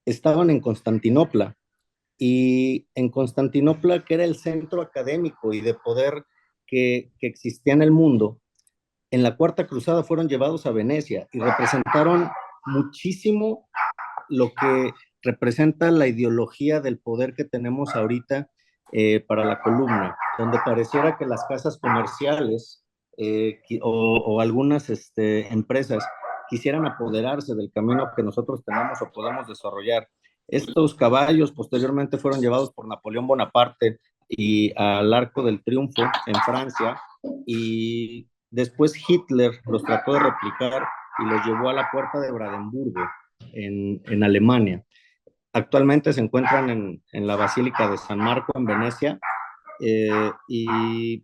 estaban en Constantinopla, y en Constantinopla, que era el centro académico y de poder que existía en el mundo, en la Cuarta Cruzada fueron llevados a Venecia y representaron muchísimo lo que representa la ideología del poder que tenemos ahorita para la columna, donde pareciera que las casas comerciales o algunas empresas quisieran apoderarse del camino que nosotros tenemos o podamos desarrollar. Estos caballos posteriormente fueron llevados por Napoleón Bonaparte y al Arco del Triunfo en Francia, y después Hitler los trató de replicar y los llevó a la Puerta de Brandenburgo en Alemania. Actualmente se encuentran en la Basílica de San Marco en Venecia, y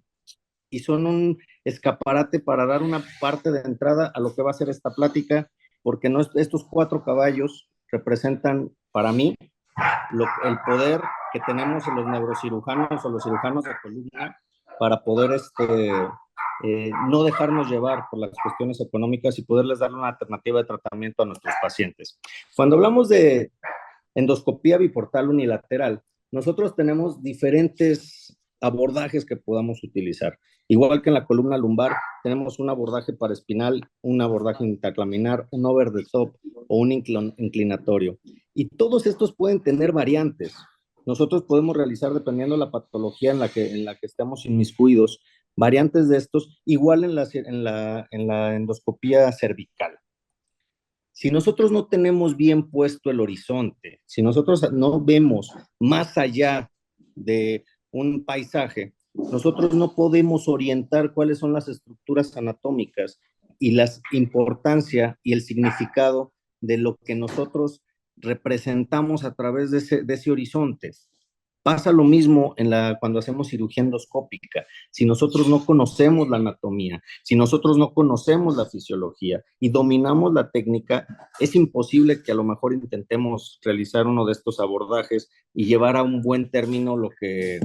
son un escaparate para dar una parte de entrada a lo que va a ser esta plática, porque no, estos 4 caballos representan para mí el poder que tenemos en los neurocirujanos o los cirujanos de columna para poder no dejarnos llevar por las cuestiones económicas y poderles dar una alternativa de tratamiento a nuestros pacientes. Cuando hablamos de endoscopía biportal unilateral, nosotros tenemos diferentes abordajes que podamos utilizar. Igual que en la columna lumbar, tenemos un abordaje paraespinal, un abordaje interlaminar, un over the top o un inclinatorio. Y todos estos pueden tener variantes. Nosotros podemos realizar, dependiendo de la patología en la que estemos inmiscuidos, variantes de estos, igual en la endoscopía cervical. Si nosotros no tenemos bien puesto el horizonte, si nosotros no vemos más allá de un paisaje, nosotros no podemos orientar cuáles son las estructuras anatómicas y la importancia y el significado de lo que nosotros representamos a través de ese horizonte. Pasa lo mismo cuando hacemos cirugía endoscópica. Si nosotros no conocemos la anatomía, si nosotros no conocemos la fisiología y dominamos la técnica, es imposible que a lo mejor intentemos realizar uno de estos abordajes y llevar a un buen término lo que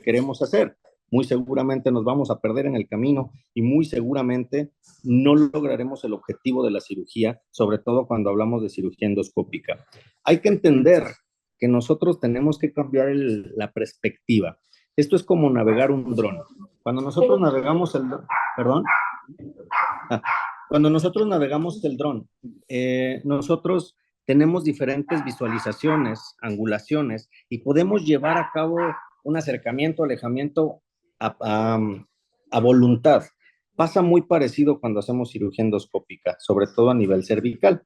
queremos hacer. Muy seguramente nos vamos a perder en el camino y muy seguramente no lograremos el objetivo de la cirugía, sobre todo cuando hablamos de cirugía endoscópica. Hay que entender que nosotros tenemos que cambiar la perspectiva. Esto es como navegar un dron. Cuando nosotros navegamos perdón, cuando nosotros navegamos el dron, nosotros tenemos diferentes visualizaciones, angulaciones, y podemos llevar a cabo un acercamiento, alejamiento a, a voluntad. Pasa muy parecido cuando hacemos cirugía endoscópica, sobre todo a nivel cervical.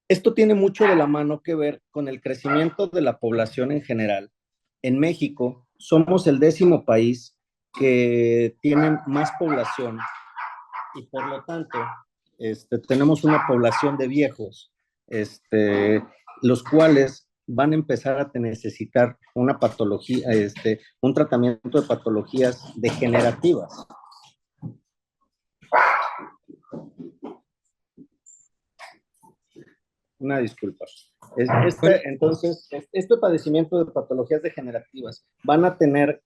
Esto tiene mucho de la mano que ver con el crecimiento de la población en general. En México somos el 10º país que tiene más población, y por lo tanto tenemos una población de viejos, los cuales van a empezar a necesitar una patología, un tratamiento de patologías degenerativas. Una disculpa. Entonces, este padecimiento de patologías degenerativas van a tener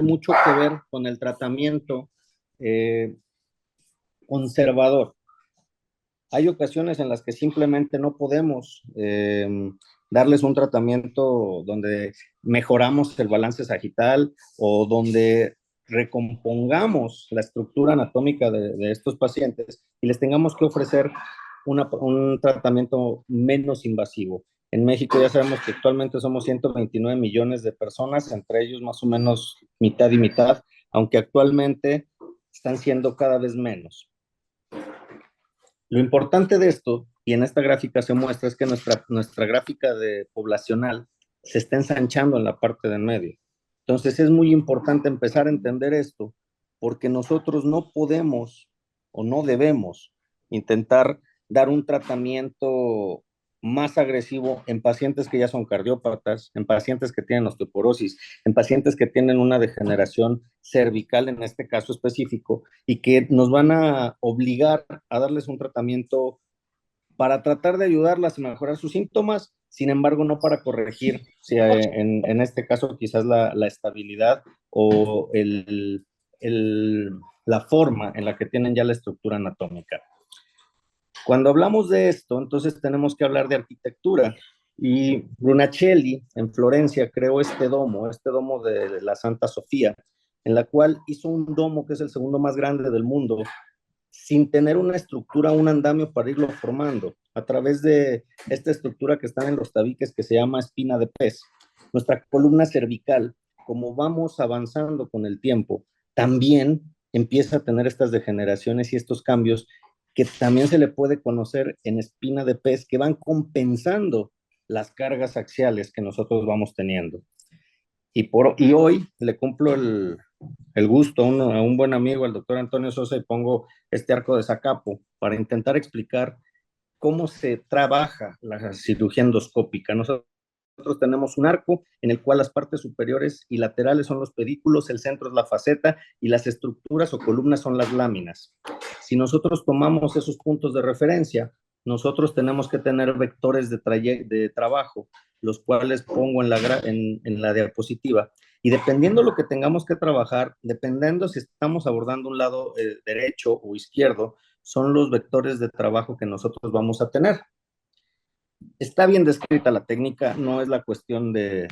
mucho que ver con el tratamiento conservador. Hay ocasiones en las que simplemente no podemos darles un tratamiento donde mejoramos el balance sagital o donde recompongamos la estructura anatómica de estos pacientes y les tengamos que ofrecer un tratamiento menos invasivo. En México ya sabemos que actualmente somos 129 millones de personas, entre ellos más o menos mitad y mitad, aunque actualmente están siendo cada vez menos. Lo importante de esto, y en esta gráfica se muestra, es que nuestra gráfica poblacional se está ensanchando en la parte de en medio. Entonces es muy importante empezar a entender esto, porque nosotros no podemos o no debemos intentar dar un tratamiento más agresivo en pacientes que ya son cardiópatas, en pacientes que tienen osteoporosis, en pacientes que tienen una degeneración cervical en este caso específico, y que nos van a obligar a darles un tratamiento para tratar de ayudarlas a mejorar sus síntomas, sin embargo no para corregir, si en este caso quizás la estabilidad o la forma en la que tienen ya la estructura anatómica. Cuando hablamos de esto, entonces tenemos que hablar de arquitectura. Y Brunelleschi en Florencia creó este domo de la Santa Sofía, en la cual hizo un domo que es el segundo más grande del mundo, sin tener una estructura, un andamio para irlo formando, a través de esta estructura que está en los tabiques que se llama espina de pez. Nuestra columna cervical, como vamos avanzando con el tiempo, también empieza a tener estas degeneraciones y estos cambios que también se le puede conocer en espina de pez, que van compensando las cargas axiales que nosotros vamos teniendo. Y hoy le cumplo el gusto a un buen amigo, al doctor Antonio Sosa, y pongo este arco de Zacapo para intentar explicar cómo se trabaja la cirugía endoscópica. Nosotros tenemos un arco en el cual las partes superiores y laterales son los pedículos, el centro es la faceta y las estructuras o columnas son las láminas. Si nosotros tomamos esos puntos de referencia, nosotros tenemos que tener vectores de trabajo, los cuales pongo en la diapositiva. Y dependiendo de lo que tengamos que trabajar, dependiendo si estamos abordando un lado derecho o izquierdo, son los vectores de trabajo que nosotros vamos a tener. Está bien descrita la técnica, no es la cuestión de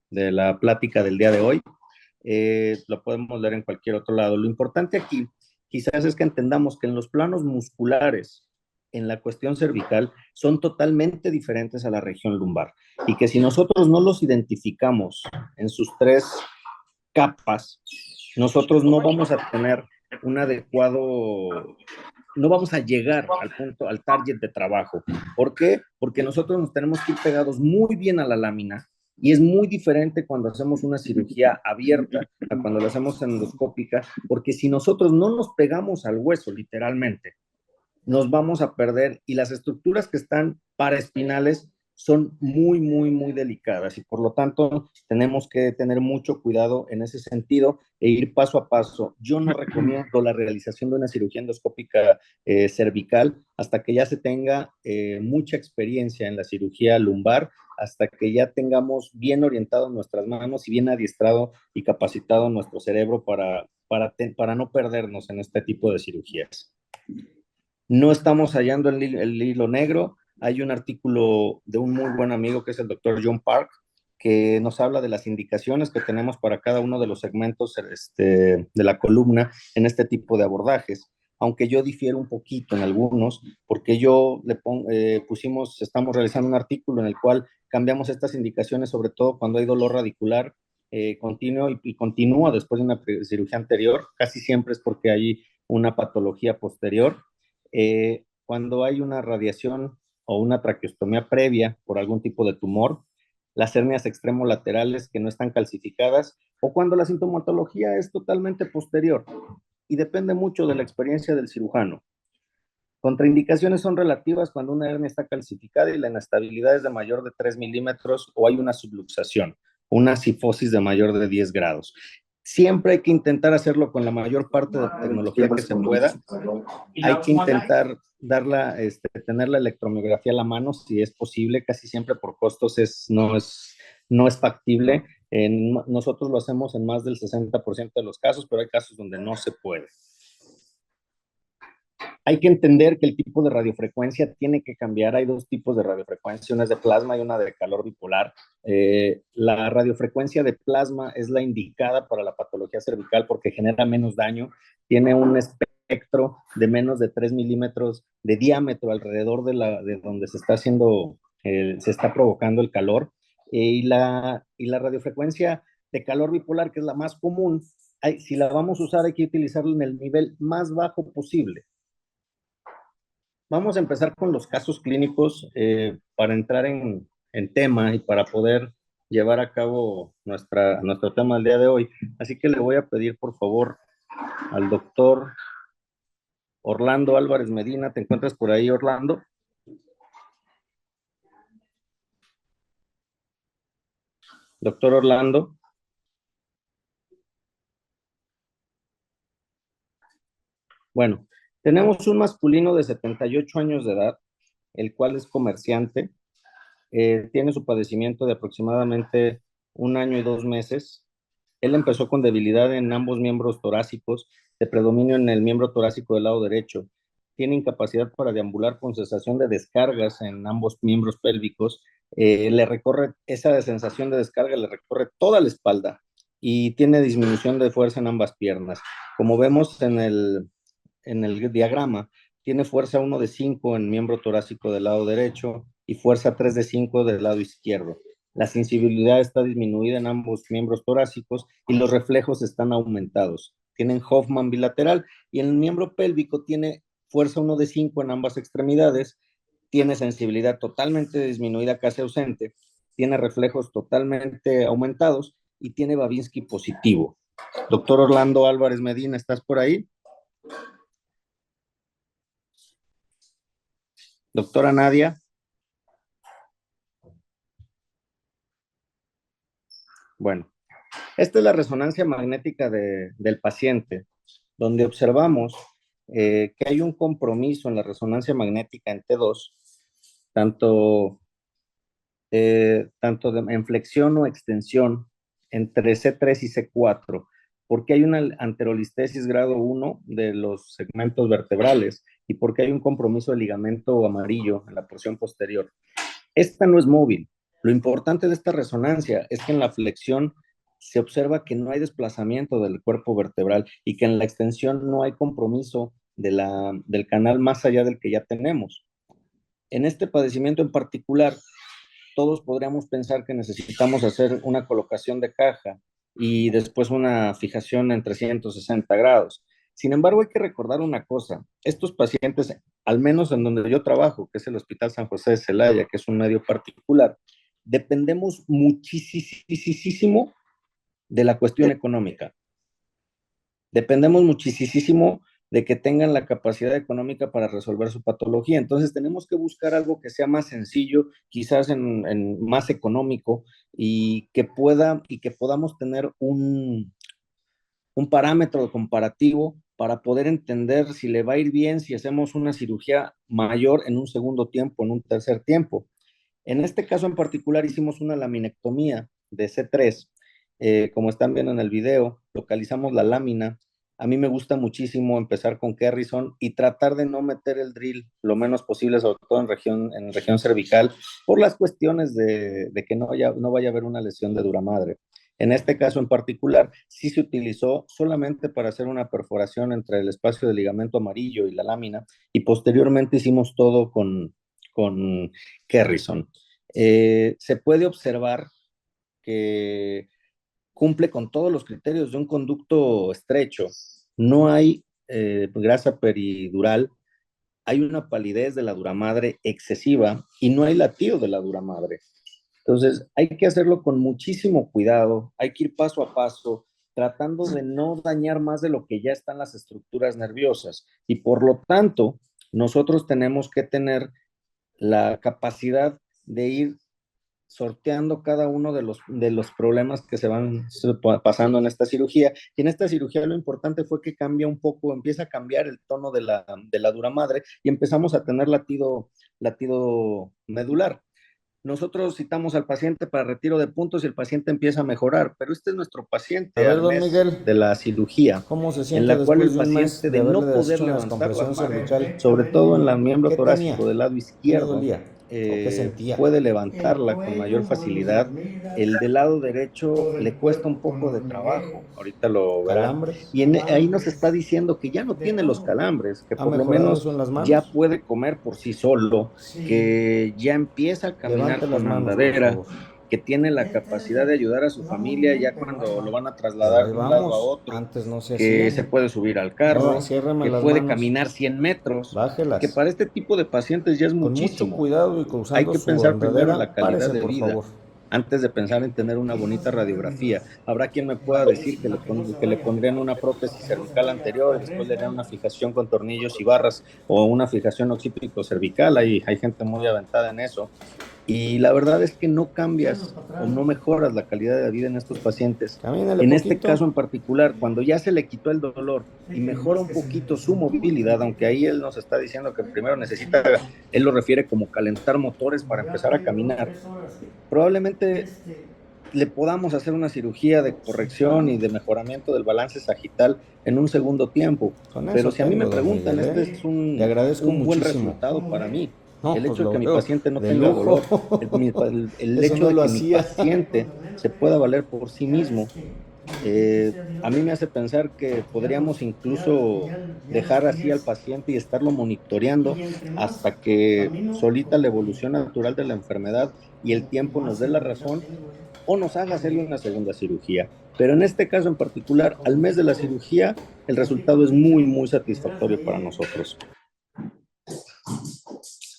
la plática del día de hoy, lo podemos leer en cualquier otro lado. Lo importante aquí quizás es que entendamos que en los planos musculares, en la cuestión cervical, son totalmente diferentes a la región lumbar y que si nosotros no los identificamos en sus tres capas, nosotros no vamos a tener un adecuado, no vamos a llegar al punto, al target de trabajo. ¿Por qué? Porque nosotros nos tenemos que ir pegados muy bien a la lámina y es muy diferente cuando hacemos una cirugía abierta a cuando la hacemos endoscópica, porque si nosotros no nos pegamos al hueso, literalmente, nos vamos a perder y las estructuras que están paraespinales son muy delicadas y por lo tanto tenemos que tener mucho cuidado en ese sentido e ir paso a paso. Yo no recomiendo la realización de una cirugía endoscópica cervical hasta que ya se tenga mucha experiencia en la cirugía lumbar, hasta que ya tengamos bien orientadas nuestras manos y bien adiestrado y capacitado nuestro cerebro para no perdernos en este tipo de cirugías. No estamos hallando el hilo negro. Hay un artículo de un muy buen amigo que es el doctor John Park, que nos habla de las indicaciones que tenemos para cada uno de los segmentos de la columna en este tipo de abordajes. Aunque yo difiero un poquito en algunos, porque estamos realizando un artículo en el cual cambiamos estas indicaciones, sobre todo cuando hay dolor radicular continuo y continúa después de una cirugía anterior. Casi siempre es porque hay una patología posterior. Cuando hay una radiación o una traqueostomía previa por algún tipo de tumor, las hernias extremolaterales que no están calcificadas, o cuando la sintomatología es totalmente posterior y depende mucho de la experiencia del cirujano. Contraindicaciones son relativas cuando una hernia está calcificada y la inestabilidad es de mayor de 3 milímetros o hay una subluxación, una cifosis de mayor de 10 grados. Siempre hay que intentar hacerlo con la mayor parte de tecnología que se pueda. Hay que intentar tener la electromiografía a la mano si es posible. Casi siempre por costos no es factible. Nosotros lo hacemos en más del 60% de los casos, pero hay casos donde no se puede. Hay que entender que el tipo de radiofrecuencia tiene que cambiar. Hay dos tipos de radiofrecuencia, una es de plasma y una de calor bipolar. La radiofrecuencia de plasma es la indicada para la patología cervical porque genera menos daño, tiene un espectro de menos de 3 milímetros de diámetro alrededor de donde se está provocando el calor. Y la radiofrecuencia de calor bipolar, que es la más común, si la vamos a usar hay que utilizarla en el nivel más bajo posible. Vamos a empezar con los casos clínicos para entrar en tema y para poder llevar a cabo nuestro tema del día de hoy. Así que le voy a pedir, por favor, al doctor Orlando Álvarez Medina. ¿Te encuentras por ahí, Orlando? Doctor Orlando. Bueno, tenemos un masculino de 78 años de edad, el cual es comerciante. Tiene su padecimiento de aproximadamente 1 año y 2 meses. Él empezó con debilidad en ambos miembros torácicos, de predominio en el miembro torácico del lado derecho. tiene incapacidad para deambular con sensación de descargas en ambos miembros pélvicos. Esa sensación de descarga le recorre toda la espalda y tiene disminución de fuerza en ambas piernas. Como vemos en el diagrama, tiene fuerza 1 de 5 en miembro torácico del lado derecho y fuerza 3 de 5 del lado izquierdo. La sensibilidad está disminuida en ambos miembros torácicos y los reflejos están aumentados. Tienen Hoffman bilateral y en el miembro pélvico tiene fuerza 1 de 5 en ambas extremidades, tiene sensibilidad totalmente disminuida, casi ausente, tiene reflejos totalmente aumentados y tiene Babinski positivo. Doctor Orlando Álvarez Medina, ¿estás por ahí? Doctora Nadia. Bueno, esta es la resonancia magnética del paciente, donde observamos que hay un compromiso en la resonancia magnética en T2, tanto en flexión o extensión entre C3 y C4, porque hay una anterolistesis grado 1 de los segmentos vertebrales y porque hay un compromiso de ligamento amarillo en la porción posterior. Esta no es móvil. Lo importante de esta resonancia es que en la flexión se observa que no hay desplazamiento del cuerpo vertebral y que en la extensión no hay compromiso del canal más allá del que ya tenemos. En este padecimiento en particular, todos podríamos pensar que necesitamos hacer una colocación de caja y después una fijación en 360 grados. Sin embargo, hay que recordar una cosa, estos pacientes, al menos en donde yo trabajo, que es el Hospital San José de Celaya, que es un medio particular, dependemos muchísimo de la cuestión económica. Dependemos muchísimo de que tengan la capacidad económica para resolver su patología. Entonces tenemos que buscar algo que sea más sencillo, quizás más económico y que podamos tener un parámetro comparativo para poder entender si le va a ir bien si hacemos una cirugía mayor en un segundo tiempo, en un tercer tiempo. En este caso en particular hicimos una laminectomía de C3, como están viendo en el video, localizamos la lámina. A mí me gusta muchísimo empezar con Kerrison y tratar de no meter el drill lo menos posible, sobre todo en región cervical, por las cuestiones de que no vaya a haber una lesión de dura madre. En este caso en particular, sí se utilizó solamente para hacer una perforación entre el espacio del ligamento amarillo y la lámina, y posteriormente hicimos todo con Kerrison. Se puede observar que cumple con todos los criterios de un conducto estrecho. No hay grasa peridural, hay una palidez de la duramadre excesiva y no hay latido de la duramadre. Entonces, hay que hacerlo con muchísimo cuidado, hay que ir paso a paso, tratando de no dañar más de lo que ya están las estructuras nerviosas. Y por lo tanto, nosotros tenemos que tener la capacidad de ir sorteando cada uno de los problemas que se van pasando en esta cirugía. Y en esta cirugía lo importante fue que cambia un poco, empieza a cambiar el tono de la dura madre y empezamos a tener latido medular. Nosotros citamos al paciente para retiro de puntos y el paciente empieza a mejorar, pero este es nuestro A paciente ver, al don mes Miguel, de la cirugía, ¿cómo se en siente la cual después el de un mes paciente de de haberle no poder deshecho una levantar las descompresión manos, cervical? sobre todo en el miembro ¿Qué tenía? torácico del lado ¿Qué le izquierdo, dolía? ¿O qué sentía? puede levantarla con mayor facilidad. El del lado derecho le cuesta un poco de trabajo, ahorita lo verán. ¿Calambres? Y ahí nos está diciendo que ya no tiene los calambres, que ¿Ha por lo mejorado menos eso en las ya manos? puede comer por sí solo, que ya empieza a caminar Levante las con manos, por andadera, favor. que tiene la capacidad de ayudar a su familia ya cuando lo van a Pero trasladar ahí de un lado a vamos. otro, Antes no se que se hacían. puede subir al Ahora carro, ciérrame que las puede manos. caminar 100 metros, que Bájelas. para este tipo de pacientes ya es Con mucho muchísimo. cuidado y Hay usando que su pensar primero en andadera, la calidad párese, de por vida favor. antes de pensar en tener una bonita radiografía. Habrá quien me pueda decir que le pondrían una prótesis cervical anterior y después le harían una fijación con tornillos y barras o una fijación occipito cervical. Hay gente muy aventada en eso. Y la verdad es que no cambias o no mejoras la calidad de vida en estos pacientes. Camínale En este poquito. caso en particular, cuando ya se le quitó el dolor y mejora un poquito su movilidad, aunque ahí él nos está diciendo que primero necesita, él lo refiere como calentar motores para empezar a caminar, probablemente le podamos hacer una cirugía de corrección y de mejoramiento del balance sagital en un segundo tiempo. Con Pero eso si a mí me tengo, don preguntan, Miguel, este ¿eh? es Le agradezco un buen muchísimo. resultado para mí. No, El pues hecho de lo que mi veo paciente no de tenga lujo. dolor, el Eso hecho no de lo que mi hacía. paciente se pueda valer por sí mismo, a mí me hace pensar que podríamos incluso dejar así al paciente y estarlo monitoreando hasta que solita la evolución natural de la enfermedad y el tiempo nos dé la razón o nos haga hacerle una segunda cirugía. Pero en este caso en particular, al mes de la cirugía, el resultado es muy, muy satisfactorio para nosotros.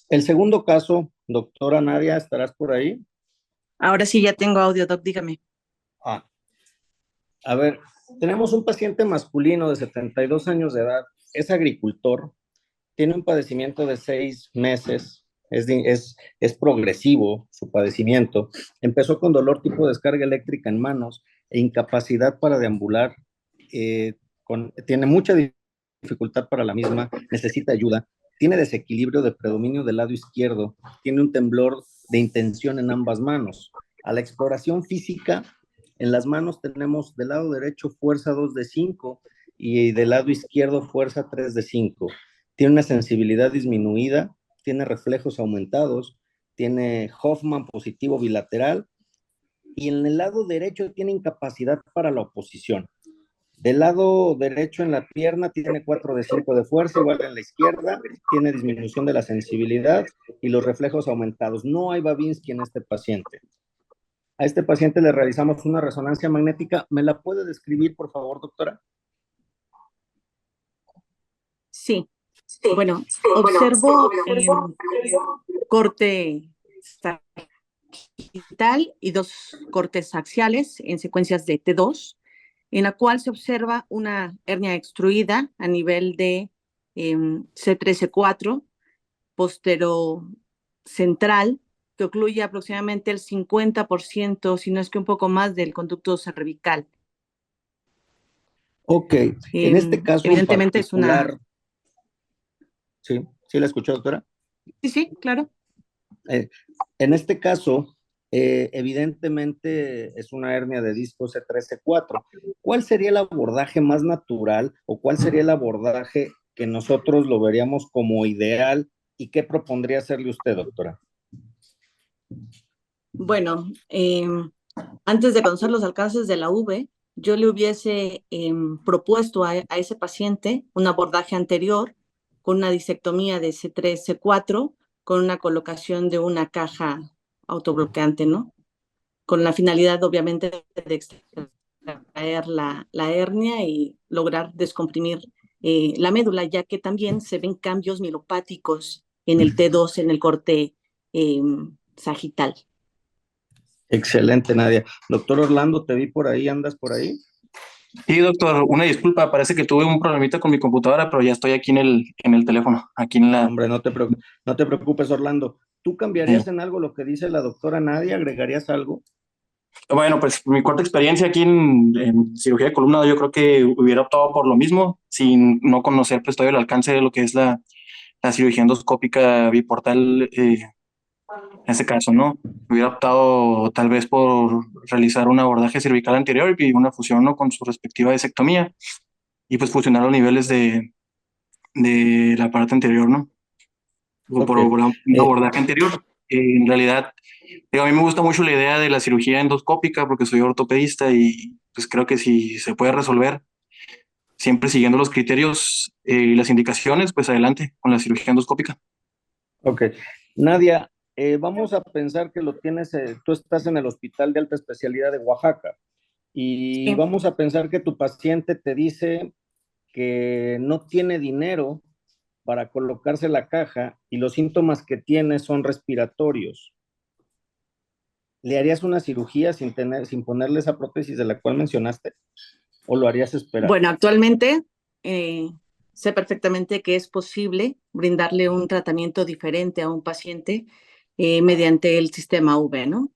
El segundo caso, doctora Nadia, ¿estarás por ahí? Ahora sí ya tengo audio, Doc, dígame. Ah, a ver, tenemos un paciente masculino de 72 años de edad, es agricultor, tiene un padecimiento de 6 meses, es progresivo su padecimiento. Empezó con dolor tipo descarga eléctrica en manos e incapacidad para deambular. Tiene mucha dificultad para la misma, necesita ayuda. Tiene desequilibrio de predominio del lado izquierdo, tiene un temblor de intención en ambas manos. A la exploración física, en las manos tenemos del lado derecho fuerza 2 de 5 y del lado izquierdo fuerza 3 de 5. Tiene una sensibilidad disminuida, tiene reflejos aumentados, tiene Hoffman positivo bilateral y en el lado derecho tiene incapacidad para la oposición. Del lado derecho en la pierna tiene 4 de 5 de fuerza, igual en la izquierda, tiene disminución de la sensibilidad y los reflejos aumentados. No hay Babinski en este paciente. A este paciente le realizamos una resonancia magnética. ¿Me la puede describir, por favor, doctora? Sí, bueno, observo corte sagital y dos cortes axiales en secuencias de T2, en la cual se observa una hernia extruida a nivel de C3-C4, posterocentral, que ocluye aproximadamente el 50%, si no es que un poco más, del conducto cervical. Ok, en este caso en Evidentemente es una... particular, ¿sí? ¿Sí la escuchó, doctora? Sí, sí, claro. En este caso, evidentemente es una hernia de disco C3-C4. ¿Cuál sería el abordaje más natural o cuál sería el abordaje que nosotros lo veríamos como ideal y qué propondría hacerle usted, doctora? Bueno, antes de conocer los alcances de la V, yo le hubiese propuesto a ese paciente un abordaje anterior con una disectomía de C3-C4, con una colocación de una caja autobloqueante, ¿no? Con la finalidad, obviamente, de extraer la hernia y lograr descomprimir la médula, ya que también se ven cambios mielopáticos en el T2, en el corte sagital. Excelente, Nadia. Doctor Orlando, te vi por ahí, ¿andas por ahí? Sí, doctor, una disculpa, parece que tuve un problemita con mi computadora, pero ya estoy aquí en el teléfono, aquí en la... Hombre, no te preocupes, Orlando. ¿Tú cambiarías en algo lo que dice la doctora Nadia? ¿Agregarías algo? Bueno, pues mi corta experiencia aquí en cirugía de columna, yo creo que hubiera optado por lo mismo, sin no conocer pues todo el alcance de lo que es la cirugía endoscópica biportal, en ese caso, ¿no? Hubiera optado tal vez por realizar un abordaje cervical anterior y una fusión, ¿no? Con su respectiva disectomía y pues fusionar los niveles de la parte anterior, ¿no? O por Ok. un abordaje anterior. En realidad, digo, a mí me gusta mucho la idea de la cirugía endoscópica porque soy ortopedista y pues creo que si se puede resolver siempre siguiendo los criterios y las indicaciones, pues adelante con la cirugía endoscópica. Ok. Nadia, vamos a pensar que lo tienes, tú estás en el Hospital de Alta Especialidad de Oaxaca y Sí. vamos a pensar que tu paciente te dice que no tiene dinero para colocarse la caja y los síntomas que tiene son respiratorios. ¿Le harías una cirugía sin ponerle esa prótesis de la cual mencionaste? ¿O lo harías esperar? Bueno, actualmente sé perfectamente que es posible brindarle un tratamiento diferente a un paciente mediante el sistema V, ¿no?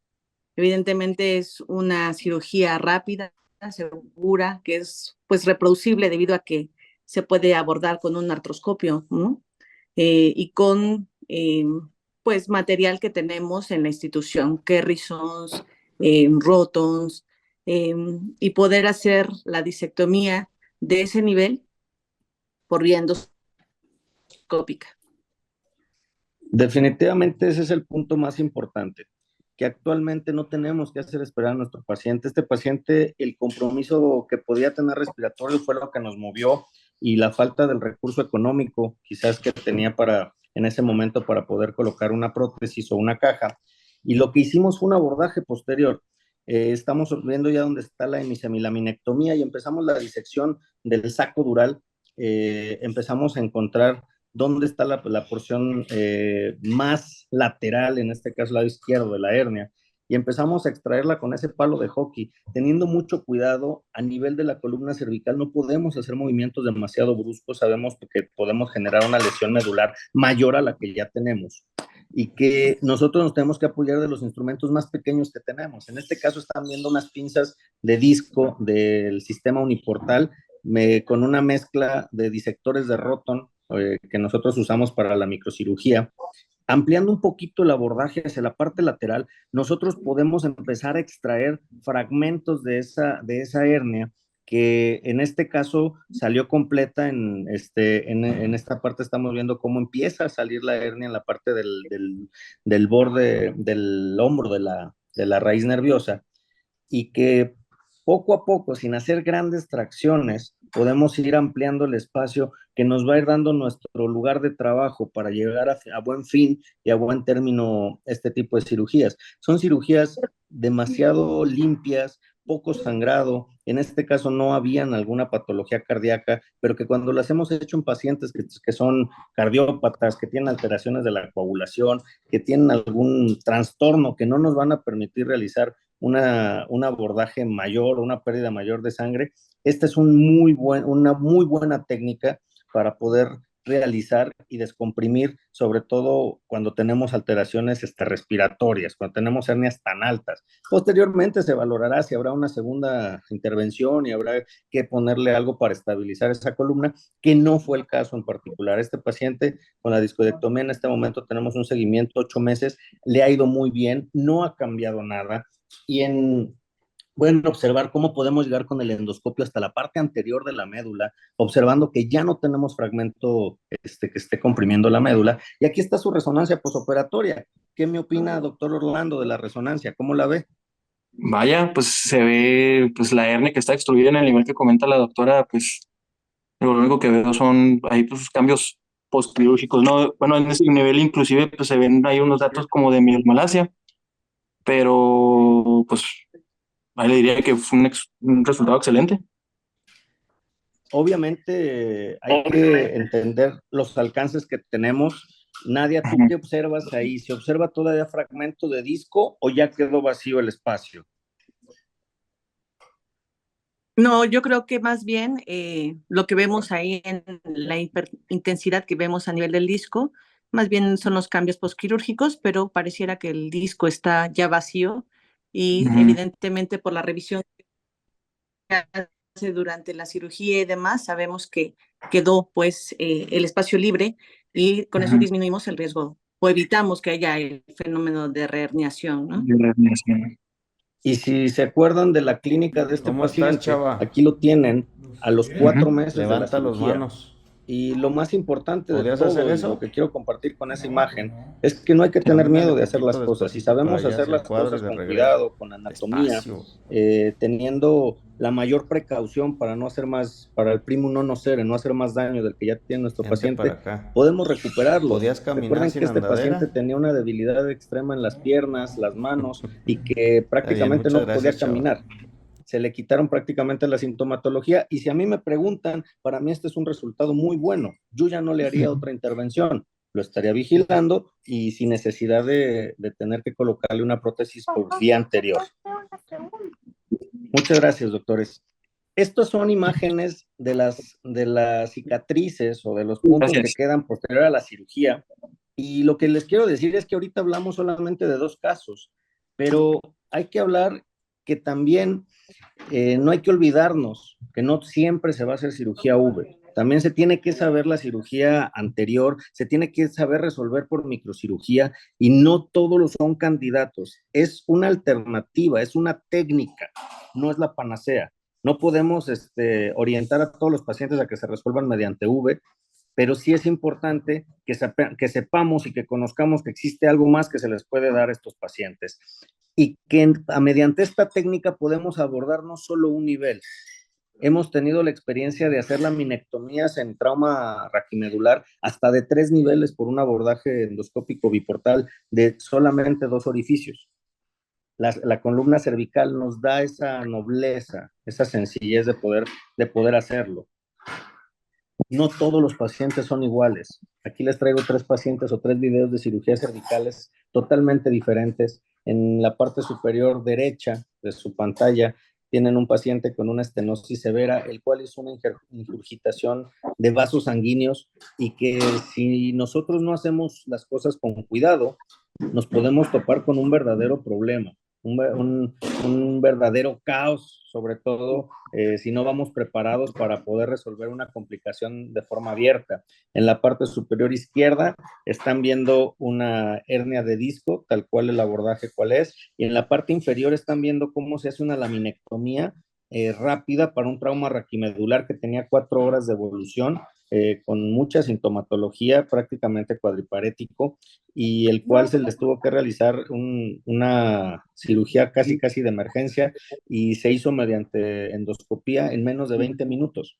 Evidentemente es una cirugía rápida, segura, que es pues reproducible debido a que se puede abordar con un artroscopio, ¿no? Y con pues material que tenemos en la institución, Kerrisons, rótons, y poder hacer la disectomía de ese nivel por vía endoscópica. Definitivamente ese es el punto más importante, que actualmente no tenemos que hacer esperar a nuestro paciente. Este paciente, el compromiso que podía tener respiratorio fue lo que nos movió, y la falta del recurso económico quizás que tenía en ese momento para poder colocar una prótesis o una caja. Y lo que hicimos fue un abordaje posterior. Estamos viendo ya dónde está la hemisamilaminectomía y empezamos la disección del saco dural. Empezamos a encontrar dónde está la porción más lateral, en este caso lado izquierdo de la hernia, y empezamos a extraerla con ese palo de hockey, teniendo mucho cuidado a nivel de la columna cervical. No podemos hacer movimientos demasiado bruscos, sabemos que podemos generar una lesión medular mayor a la que ya tenemos, y que nosotros nos tenemos que apoyar de los instrumentos más pequeños que tenemos. En este caso están viendo unas pinzas de disco del sistema uniportal, con una mezcla de disectores de Roton que nosotros usamos para la microcirugía. Ampliando un poquito el abordaje hacia la parte lateral, nosotros podemos empezar a extraer fragmentos de esa hernia, que en este caso salió completa. En esta parte estamos viendo cómo empieza a salir la hernia en la parte del borde del hombro de la raíz nerviosa, y que poco a poco, sin hacer grandes tracciones, podemos ir ampliando el espacio que nos va a ir dando nuestro lugar de trabajo para llegar a buen fin y a buen término este tipo de cirugías. Son cirugías demasiado limpias, poco sangrado. En este caso no habían alguna patología cardíaca, pero que cuando las hemos hecho en pacientes que son cardiópatas, que tienen alteraciones de la coagulación, que tienen algún trastorno que no nos van a permitir realizar un abordaje mayor, una pérdida mayor de sangre, esta es una muy buena técnica para poder realizar y descomprimir, sobre todo cuando tenemos alteraciones respiratorias, cuando tenemos hernias tan altas. Posteriormente se valorará si habrá una segunda intervención y habrá que ponerle algo para estabilizar esa columna, que no fue el caso en particular. Este paciente con la discodectomía, en este momento tenemos un seguimiento 8 meses, le ha ido muy bien, no ha cambiado nada, y pueden observar cómo podemos llegar con el endoscopio hasta la parte anterior de la médula, observando que ya no tenemos fragmento que esté comprimiendo la médula. Y aquí está su resonancia posoperatoria. ¿Qué me opina, doctor Orlando, de la resonancia? ¿Cómo la ve? Vaya, pues se ve pues la hernia que está extruida en el nivel que comenta la doctora, pues lo único que veo son ahí pues cambios postquirúrgicos, ¿no? Bueno, en ese nivel inclusive pues se ven ahí unos datos como de mielomalacia, pero pues ahí le diría que fue un resultado excelente. Obviamente hay que entender los alcances que tenemos. Nadia, ¿tú qué observas ahí? ¿Se observa todavía fragmento de disco o ya quedó vacío el espacio? No, yo creo que más bien lo que vemos ahí en la intensidad que vemos a nivel del disco, más bien son los cambios postquirúrgicos, pero pareciera que el disco está ya vacío y evidentemente por la revisión que hace durante la cirugía y demás, sabemos que quedó pues el espacio libre y con eso disminuimos el riesgo o evitamos que haya el fenómeno de reherniación, ¿no? Y si se acuerdan de la clínica de este ¿Cómo estás, paciente, chava? aquí lo tienen a los 4 meses de la Levanta las cirugía. manos. Y lo más importante de ¿Podrías hacer todo, y eso? lo que quiero compartir con esa imagen, es que no hay que tener Ándale miedo de hacer las poquito cosas. Si despacito para sabemos allá hacer hacia el las cuadro y cosas de con regreso. cuidado, con anatomía, Despacio. teniendo la mayor precaución para no hacer más, para el primo no nocere, no hacer más daño del que ya tiene nuestro Vente para paciente, acá. podemos recuperarlo. ¿Podías caminar Recuerden sin que este paciente andadera? tenía una debilidad extrema en las piernas, las manos, y que Está bien, prácticamente muchas no podía gracias, chava. caminar. Se le quitaron prácticamente la sintomatología, y si a mí me preguntan, para mí este es un resultado muy bueno. Yo ya no le haría otra intervención, lo estaría vigilando y sin necesidad de tener que colocarle una prótesis por vía anterior. Muchas gracias, doctores. Estas son imágenes de las cicatrices o de los puntos que Gracias. quedan posterior a la cirugía. Y lo que les quiero decir es que ahorita hablamos solamente de 2 casos, pero hay que hablar que también no hay que olvidarnos que no siempre se va a hacer cirugía V. También se tiene que saber la cirugía anterior, se tiene que saber resolver por microcirugía y no todos son candidatos. Es una alternativa, es una técnica, no es la panacea. No podemos orientar a todos los pacientes a que se resuelvan mediante V, pero sí es importante que sepamos y que conozcamos que existe algo más que se les puede dar a estos pacientes y que mediante esta técnica podemos abordar no solo un nivel. Hemos tenido la experiencia de hacer laminectomías en trauma raquimedular hasta de 3 niveles por un abordaje endoscópico biportal de solamente 2 orificios. La columna cervical nos da esa nobleza, esa sencillez de poder hacerlo. No todos los pacientes son iguales. Aquí les traigo 3 pacientes o 3 videos de cirugías cervicales totalmente diferentes. En la parte superior derecha de su pantalla tienen un paciente con una estenosis severa, el cual hizo una ingurgitación de vasos sanguíneos y que si nosotros no hacemos las cosas con cuidado, nos podemos topar con un verdadero problema. Un verdadero caos, sobre todo si no vamos preparados para poder resolver una complicación de forma abierta. En la parte superior izquierda están viendo una hernia de disco, tal cual el abordaje cuál es, y en la parte inferior están viendo cómo se hace una laminectomía rápida para un trauma raquimedular que tenía 4 horas de evolución, con mucha sintomatología, prácticamente cuadriparético, y el cual se les tuvo que realizar una cirugía casi de emergencia y se hizo mediante endoscopía en menos de 20 minutos.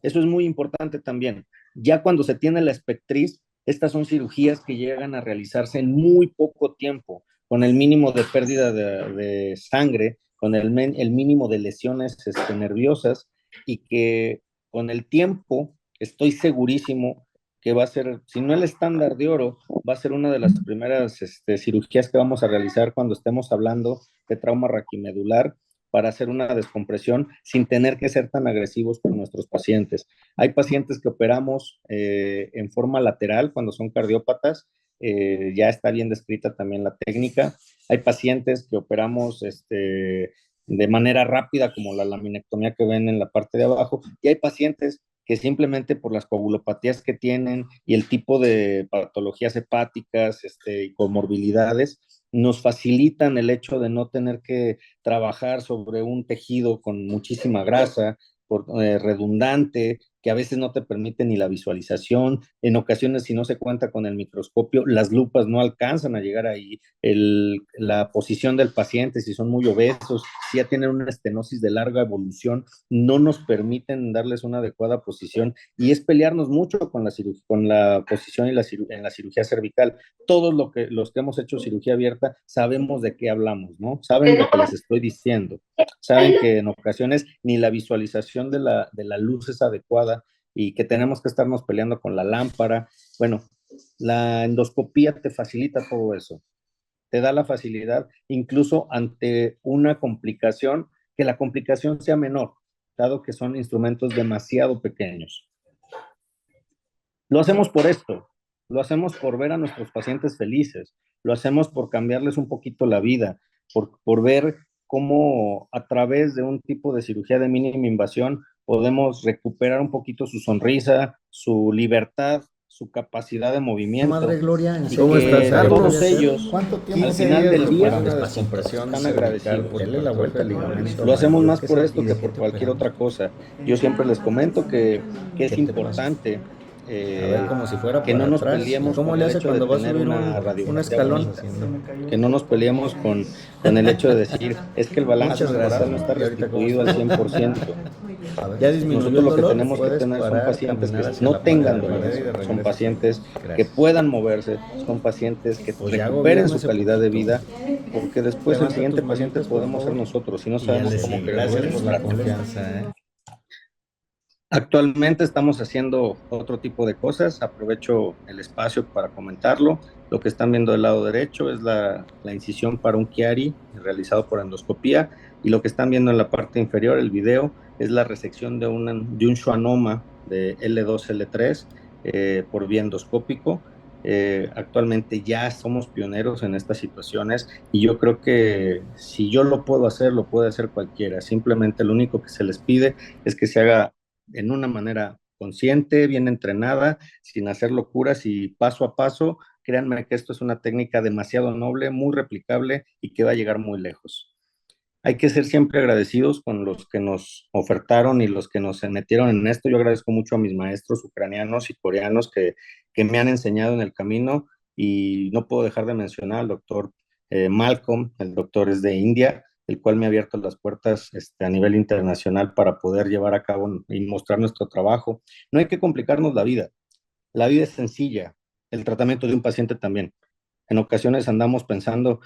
Eso es muy importante también. Ya cuando se tiene la espectriz, estas son cirugías que llegan a realizarse en muy poco tiempo, con el mínimo de pérdida de sangre, con el mínimo de lesiones nerviosas, y que con el tiempo estoy segurísimo que va a ser, si no el estándar de oro, va a ser una de las primeras cirugías que vamos a realizar cuando estemos hablando de trauma raquimedular, para hacer una descompresión sin tener que ser tan agresivos con nuestros pacientes. Hay pacientes que operamos en forma lateral cuando son cardiópatas, ya está bien descrita también la técnica. Hay pacientes que operamos de manera rápida, como la laminectomía que ven en la parte de abajo, y hay pacientes que simplemente por las coagulopatías que tienen y el tipo de patologías hepáticas y comorbilidades, nos facilitan el hecho de no tener que trabajar sobre un tejido con muchísima grasa, redundante, que a veces no te permite ni la visualización. En ocasiones, si no se cuenta con el microscopio, las lupas no alcanzan a llegar ahí. La posición del paciente, si son muy obesos, si ya tienen una estenosis de larga evolución, no nos permiten darles una adecuada posición, y es pelearnos mucho con la posición en la cirugía cervical. Todos los que hemos hecho cirugía abierta sabemos de qué hablamos, ¿no? Saben lo que les estoy diciendo. Saben que en ocasiones ni la visualización de la luz es adecuada y que tenemos que estarnos peleando con la lámpara. Bueno, la endoscopía te facilita todo eso. Te da la facilidad incluso ante una complicación, que la complicación sea menor, dado que son instrumentos demasiado pequeños. Lo hacemos por esto, lo hacemos por ver a nuestros pacientes felices, lo hacemos por cambiarles un poquito la vida, por ver cómo a través de un tipo de cirugía de mínima invasión podemos recuperar un poquito su sonrisa, su libertad, su capacidad de movimiento. Madre Gloria, ¿en ¿Cómo estás, todos ellos, ¿cuánto tiempo al final del día, una descompresión están agradecidos? Dale la vuelta al ligamento. Lo hacemos más por esto que por cualquier otra cosa. Yo siempre les comento que es importante a ver, como si fuera que no nos atrás. peleemos ¿Cómo con le el hace hecho cuando de va a tener subir una un radiografía escalón? bonita. Que no nos peleemos con el hecho de decir, es que el balance corporal no está restituido al 100%. Ya disminuyó Nosotros el lo que dolor, tenemos que puedes tener son parar, pacientes caminar que hacia no la tengan pared y dolores, regresas. son pacientes que Gracias. puedan moverse, son pacientes que Pues ya recuperen gobierna su ese calidad de poquito. vida, porque después el Levanta siguiente tus paciente manitas, por podemos ser favor. nosotros, si no Y ya sabemos le cómo sigue. queremos Gracias por la tratarlo. confianza. Actualmente estamos haciendo otro tipo de cosas. Aprovecho el espacio para comentarlo. Lo que están viendo del lado derecho es la incisión para un Chiari realizado por endoscopía, y lo que están viendo en la parte inferior, el video, es la resección de un schwannoma de L2, L3 por vía endoscópico. Actualmente ya somos pioneros en estas situaciones, y yo creo que si yo lo puedo hacer, lo puede hacer cualquiera. Simplemente lo único que se les pide es que se haga en una manera consciente, bien entrenada, sin hacer locuras y paso a paso. Créanme que esto es una técnica demasiado noble, muy replicable y que va a llegar muy lejos. Hay que ser siempre agradecidos con los que nos ofertaron y los que nos metieron en esto. Yo agradezco mucho a mis maestros ucranianos y coreanos que me han enseñado en el camino, y no puedo dejar de mencionar al doctor Malcolm. El doctor es de India, el cual me ha abierto las puertas a nivel internacional para poder llevar a cabo y mostrar nuestro trabajo. No hay que complicarnos la vida es sencilla, el tratamiento de un paciente también. En ocasiones andamos pensando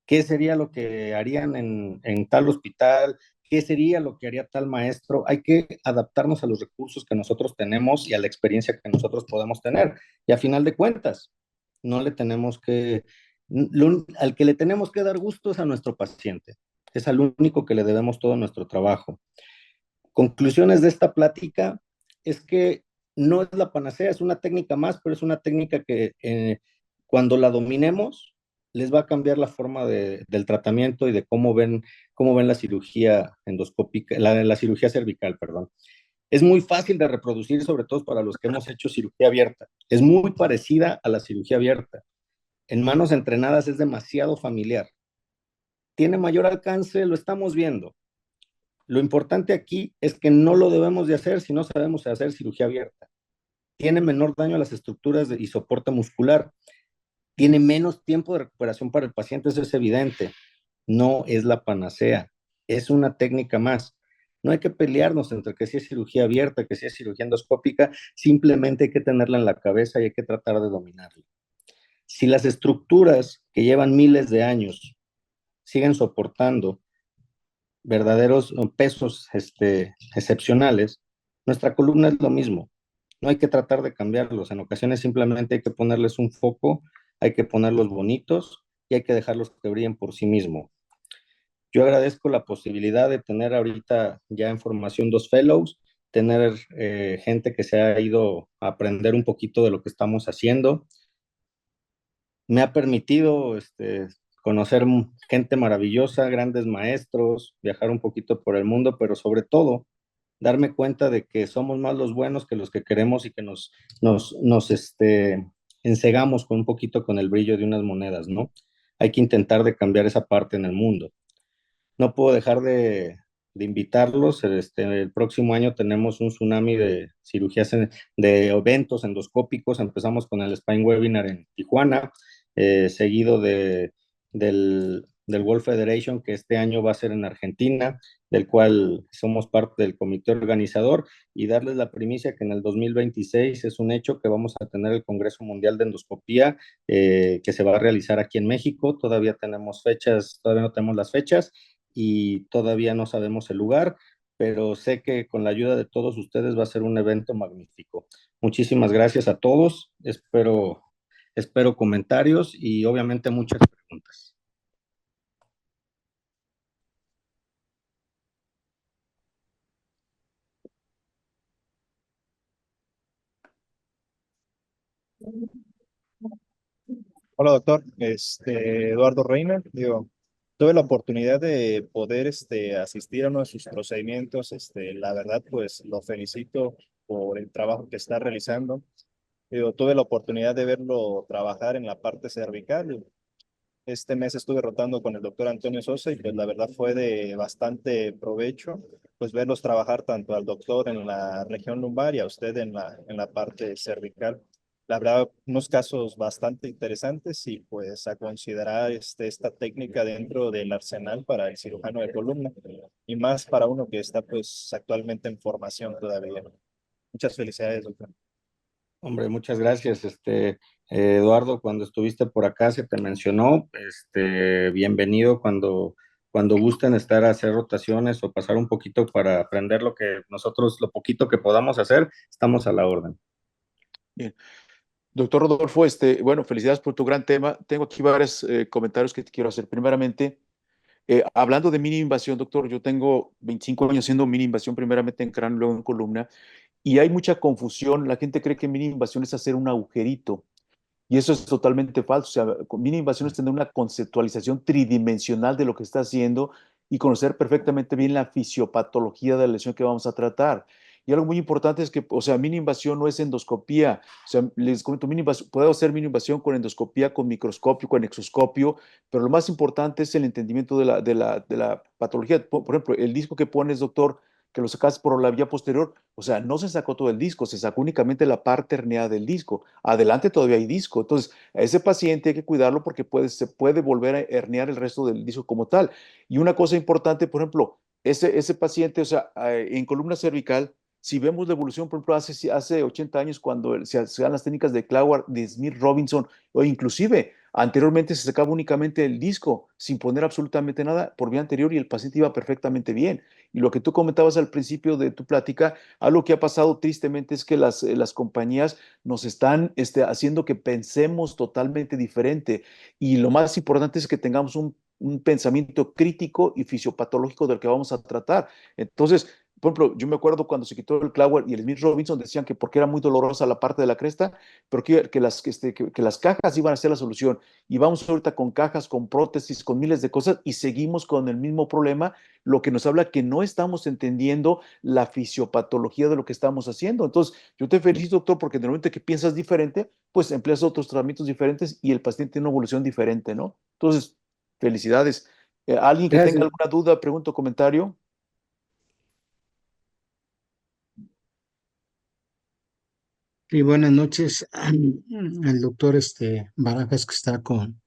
qué sería lo que harían en tal hospital, qué sería lo que haría tal maestro. Hay que adaptarnos a los recursos que nosotros tenemos y a la experiencia que nosotros podemos tener. Y a final de cuentas, no le tenemos que, al que le tenemos que dar gusto es a nuestro paciente. Es al único que le debemos todo nuestro trabajo. Conclusiones de esta plática es que no es la panacea, es una técnica más, pero es una técnica que cuando la dominemos les va a cambiar la forma del tratamiento y de cómo ven la cirugía endoscópica, la cirugía cervical, perdón. Es muy fácil de reproducir, sobre todo para los que hemos hecho cirugía abierta. Es muy parecida a la cirugía abierta. En manos entrenadas es demasiado familiar. Tiene mayor alcance, lo estamos viendo. Lo importante aquí es que no lo debemos de hacer si no sabemos hacer cirugía abierta. Tiene menor daño a las estructuras y soporte muscular. Tiene menos tiempo de recuperación para el paciente, eso es evidente. No es la panacea, es una técnica más. No hay que pelearnos entre que si es cirugía abierta, que si es cirugía endoscópica, simplemente hay que tenerla en la cabeza y hay que tratar de dominarla. Si las estructuras que llevan miles de años siguen soportando verdaderos pesos excepcionales, nuestra columna es lo mismo. No hay que tratar de cambiarlos. En ocasiones simplemente hay que ponerles un foco, hay que ponerlos bonitos y hay que dejarlos que brillen por sí mismos. Yo agradezco la posibilidad de tener ahorita ya en formación 2 fellows, tener gente que se ha ido a aprender un poquito de lo que estamos haciendo. Me ha permitido conocer gente maravillosa, grandes maestros, viajar un poquito por el mundo, pero sobre todo darme cuenta de que somos más los buenos que los que queremos y que nos ensegamos con un poquito con el brillo de unas monedas, ¿no? Hay que intentar de cambiar esa parte en el mundo. No puedo dejar de invitarlos. El próximo año tenemos un tsunami de cirugías, de eventos endoscópicos. Empezamos con el Spine Webinar en Tijuana, seguido del World Federation, que este año va a ser en Argentina, del cual somos parte del comité organizador, y darles la primicia que en el 2026 es un hecho que vamos a tener el Congreso Mundial de Endoscopía, que se va a realizar aquí en México. Todavía tenemos fechas, todavía no tenemos las fechas y todavía no sabemos el lugar, pero sé que con la ayuda de todos ustedes va a ser un evento magnífico. Muchísimas gracias a todos. Espero comentarios y obviamente muchas preguntas. Hola, doctor. Eduardo Reina. Tuve la oportunidad de poder asistir a uno de sus procedimientos. La verdad, pues lo felicito por el trabajo que está realizando. Tuve la oportunidad de verlo trabajar en la parte cervical. Este mes estuve rotando con el doctor Antonio Sosa y pues la verdad fue de bastante provecho, pues verlos trabajar tanto al doctor en la región lumbar y a usted en la parte cervical. La verdad, unos casos bastante interesantes y pues a considerar esta técnica dentro del arsenal para el cirujano de columna y más para uno que está pues actualmente en formación todavía. Muchas felicidades, doctor. Hombre, muchas gracias. Eduardo, cuando estuviste por acá se te mencionó. Bienvenido cuando gusten estar a hacer rotaciones o pasar un poquito para aprender lo que nosotros, lo poquito que podamos hacer, estamos a la orden. Bien. Doctor Rodolfo, bueno, felicidades por tu gran tema. Tengo aquí varios comentarios que te quiero hacer. Primeramente, hablando de mini invasión, doctor, yo tengo 25 años haciendo mini invasión, primeramente en cráneo, luego en columna, y hay mucha confusión. La gente cree que mini invasión es hacer un agujerito, y eso es totalmente falso. O sea, mini invasión es tener una conceptualización tridimensional de lo que está haciendo y conocer perfectamente bien la fisiopatología de la lesión que vamos a tratar. Y algo muy importante es que, o sea, mini invasión no es endoscopía. O sea, les comento, puedo hacer mini invasión con endoscopía, con microscopio, con exoscopio, pero lo más importante es el entendimiento de la patología. Por ejemplo, el disco que pones, doctor, que lo sacas por la vía posterior, o sea, no se sacó todo el disco, se sacó únicamente la parte herniada del disco. Adelante todavía hay disco. Entonces, a ese paciente hay que cuidarlo porque se puede volver a herniar el resto del disco como tal. Y una cosa importante, por ejemplo, ese paciente, o sea, en columna cervical, si vemos la evolución, por ejemplo, hace 80 años cuando se hacían las técnicas de Cloward, de Smith Robinson, o inclusive anteriormente se sacaba únicamente el disco sin poner absolutamente nada por vía anterior y el paciente iba perfectamente bien. Y lo que tú comentabas al principio de tu plática, algo que ha pasado tristemente es que las compañías nos están haciendo que pensemos totalmente diferente. Y lo más importante es que tengamos un pensamiento crítico y fisiopatológico del que vamos a tratar. Entonces, por ejemplo, yo me acuerdo cuando se quitó el Cloward y el Smith Robinson decían que porque era muy dolorosa la parte de la cresta, pero que las cajas iban a ser la solución. Y vamos ahorita con cajas, con prótesis, con miles de cosas y seguimos con el mismo problema, lo que nos habla que no estamos entendiendo la fisiopatología de lo que estamos haciendo. Entonces, yo te felicito, doctor, porque en el momento que piensas diferente, pues empleas otros tratamientos diferentes y el paciente tiene una evolución diferente, ¿no? Entonces, felicidades. ¿Alguien que tenga Gracias. alguna duda, pregunta o comentario? Y buenas noches al doctor Barajas que está con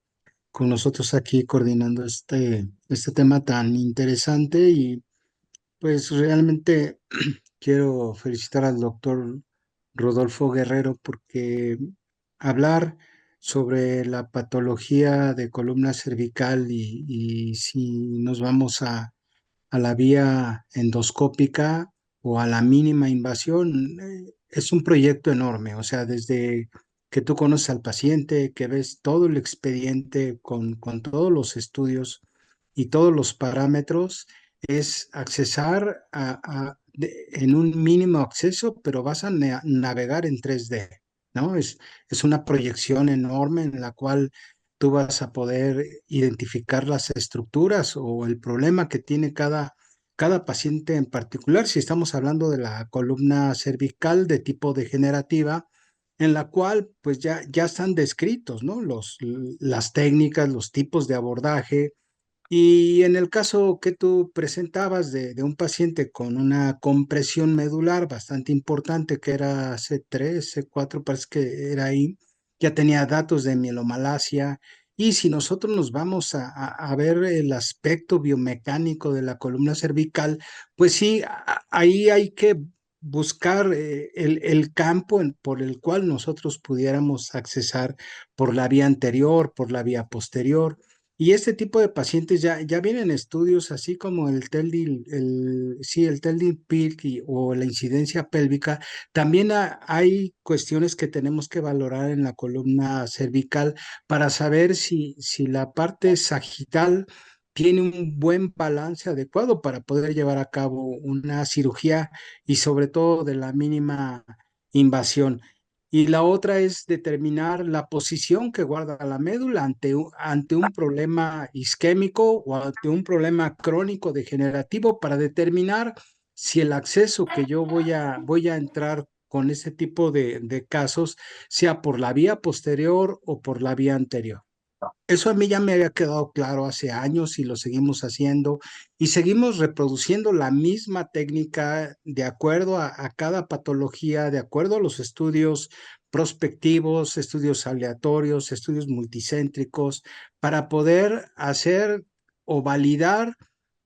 nosotros aquí coordinando este tema tan interesante y pues realmente quiero felicitar al doctor Rodolfo Guerrero porque hablar sobre la patología de columna cervical y si nos vamos a la vía endoscópica o a la mínima invasión, es un proyecto enorme. O sea, desde que tú conoces al paciente, que ves todo el expediente con todos los estudios y todos los parámetros, es accesar en un mínimo acceso, pero vas a navegar en 3D, ¿no? Es una proyección enorme en la cual tú vas a poder identificar las estructuras o el problema que tiene cada paciente en particular. Si estamos hablando de la columna cervical de tipo degenerativa, en la cual pues ya están descritos, ¿no? Las técnicas, los tipos de abordaje. Y en el caso que tú presentabas de un paciente con una compresión medular bastante importante, que era C3, C4, parece que era ahí, ya tenía datos de mielomalacia. Y si nosotros nos vamos a ver el aspecto biomecánico de la columna cervical, pues sí, ahí hay que buscar el campo por el cual nosotros pudiéramos accesar por la vía anterior, por la vía posterior. Y este tipo de pacientes ya vienen estudios así como el TELDI, sí, el TELDI PIC o la incidencia pélvica. También hay cuestiones que tenemos que valorar en la columna cervical para saber si la parte sagital tiene un buen balance adecuado para poder llevar a cabo una cirugía y sobre todo de la mínima invasión. Y la otra es determinar la posición que guarda la médula ante un problema isquémico o ante un problema crónico degenerativo para determinar si el acceso que yo voy a entrar con ese tipo de casos sea por la vía posterior o por la vía anterior. Eso a mí ya me había quedado claro hace años y lo seguimos haciendo y seguimos reproduciendo la misma técnica de acuerdo a cada patología, de acuerdo a los estudios prospectivos, estudios aleatorios, estudios multicéntricos, para poder hacer o validar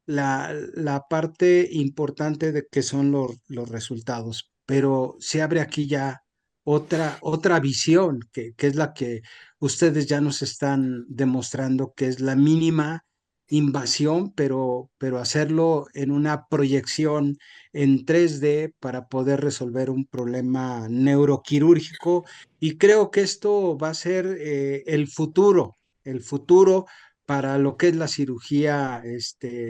la parte importante de que son los resultados. Pero se abre aquí ya otra visión, que es la que ustedes ya nos están demostrando, que es la mínima invasión, pero hacerlo en una proyección en 3D para poder resolver un problema neuroquirúrgico. Y creo que esto va a ser el futuro para lo que es la cirugía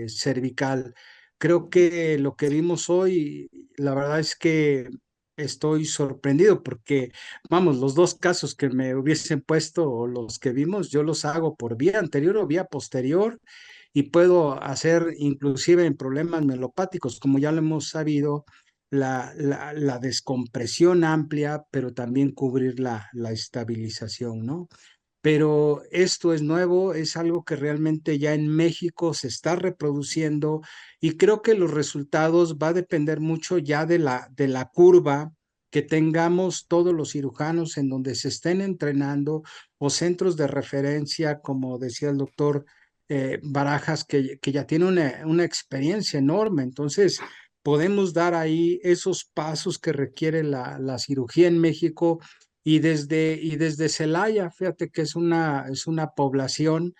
cervical. Creo que lo que vimos hoy, la verdad es que estoy sorprendido porque, vamos, los dos casos que me hubiesen puesto o los que vimos, yo los hago por vía anterior o vía posterior y puedo hacer inclusive en problemas melopáticos, como ya lo hemos sabido, la descompresión amplia, pero también cubrir la estabilización, ¿no? Pero esto es nuevo, es algo que realmente ya en México se está reproduciendo y creo que los resultados va a depender mucho ya de la curva que tengamos todos los cirujanos en donde se estén entrenando o centros de referencia, como decía el doctor Barajas, que ya tiene una experiencia enorme. Entonces, podemos dar ahí esos pasos que requiere la cirugía en México y desde Celaya, fíjate que es una población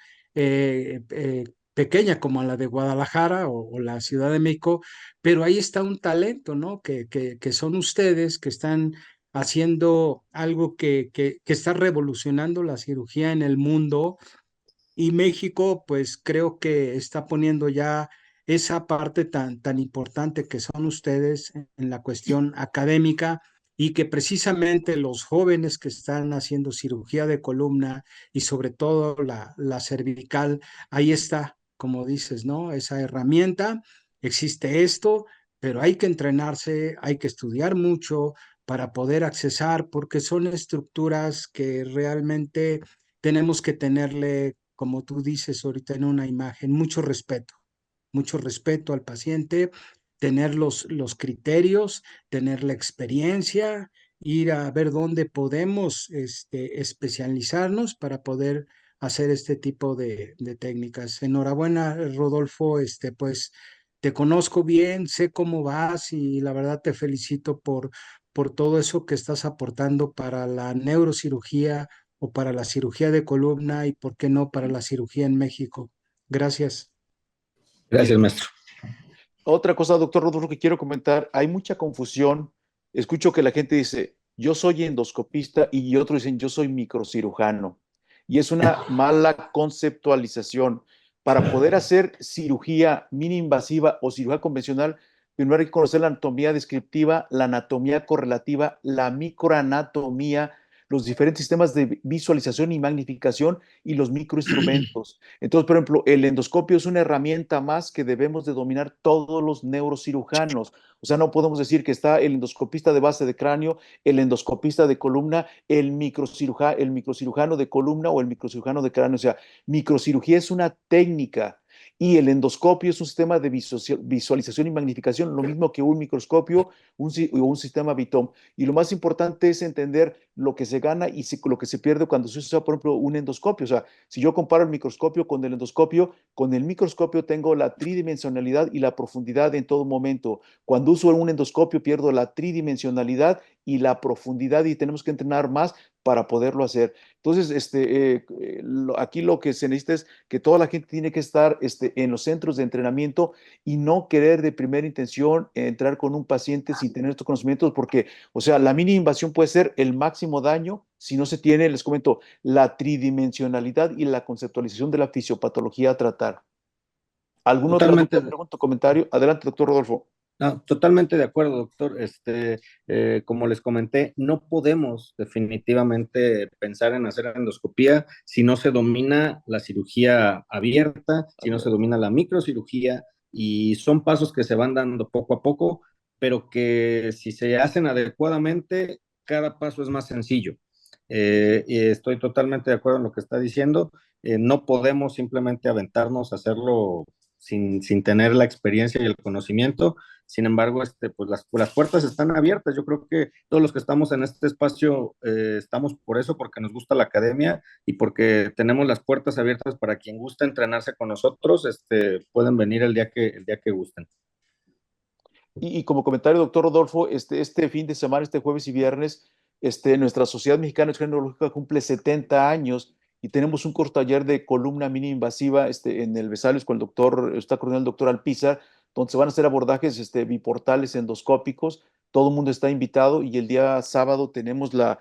pequeña como la de Guadalajara o la Ciudad de México, pero ahí está un talento, ¿no? Que son ustedes que están haciendo algo que está revolucionando la cirugía en el mundo y México, pues creo que está poniendo ya esa parte tan importante que son ustedes en la cuestión académica y que precisamente los jóvenes que están haciendo cirugía de columna y sobre todo la cervical, ahí está, como dices, ¿no? Esa herramienta, existe esto, pero hay que entrenarse, hay que estudiar mucho para poder accesar, porque son estructuras que realmente tenemos que tenerle, como tú dices ahorita en una imagen, mucho respeto al paciente, tener los criterios, tener la experiencia, ir a ver dónde podemos especializarnos para poder hacer este tipo de técnicas. Enhorabuena, Rodolfo, pues te conozco bien, sé cómo vas y la verdad te felicito por todo eso que estás aportando para la neurocirugía o para la cirugía de columna y, ¿por qué no, para la cirugía en México? Gracias. Gracias, maestro. Otra cosa, doctor Rodolfo, que quiero comentar, hay mucha confusión. Escucho que la gente dice, yo soy endoscopista y otros dicen, yo soy microcirujano. Y es una mala conceptualización. Para poder hacer cirugía mini invasiva o cirugía convencional, primero hay que conocer la anatomía descriptiva, la anatomía correlativa, la microanatomía, los diferentes sistemas de visualización y magnificación y los microinstrumentos. Entonces, por ejemplo, el endoscopio es una herramienta más que debemos de dominar todos los neurocirujanos. O sea, no podemos decir que está el endoscopista de base de cráneo, el endoscopista de columna, el microcirujano de columna o el microcirujano de cráneo. O sea, microcirugía es una técnica y el endoscopio es un sistema de visualización y magnificación, lo mismo que un microscopio o un sistema BITOM. Y lo más importante es entender lo que se gana y lo que se pierde cuando se usa, por ejemplo, un endoscopio. O sea, si yo comparo el microscopio con el endoscopio, con el microscopio tengo la tridimensionalidad y la profundidad en todo momento. Cuando uso un endoscopio pierdo la tridimensionalidad y la profundidad y tenemos que entrenar más para poderlo hacer. Entonces, aquí lo que se necesita es que toda la gente tiene que estar en los centros de entrenamiento y no querer de primera intención entrar con un paciente sin tener estos conocimientos, porque, o sea, la mini invasión puede ser el máximo daño si no se tiene, les comento, la tridimensionalidad y la conceptualización de la fisiopatología a tratar. ¿Alguna otra Totalmente, pregunta o comentario? Adelante, doctor Rodolfo. no, totalmente de acuerdo, doctor. Como les comenté, no podemos definitivamente pensar en hacer endoscopía si no se domina la cirugía abierta, si no se domina la microcirugía, y son pasos que se van dando poco a poco, pero que si se hacen adecuadamente, cada paso es más sencillo. Y estoy totalmente de acuerdo en lo que está diciendo. No podemos simplemente aventarnos a hacerlo sin tener la experiencia y el conocimiento. Sin embargo, pues las puertas están abiertas. Yo creo que todos los que estamos en este espacio estamos por eso, porque nos gusta la academia y porque tenemos las puertas abiertas para quien gusta entrenarse con nosotros, pueden venir el día que gusten. Y como comentario, doctor Rodolfo, este fin de semana, este jueves y viernes, nuestra Sociedad Mexicana de Cirugía Neurológica cumple 70 años y tenemos un corto taller de columna mini invasiva en el Vesalios con el doctor, está coordinando el doctor Alpizar, donde se van a hacer abordajes biportales endoscópicos. Todo el mundo está invitado y el día sábado tenemos la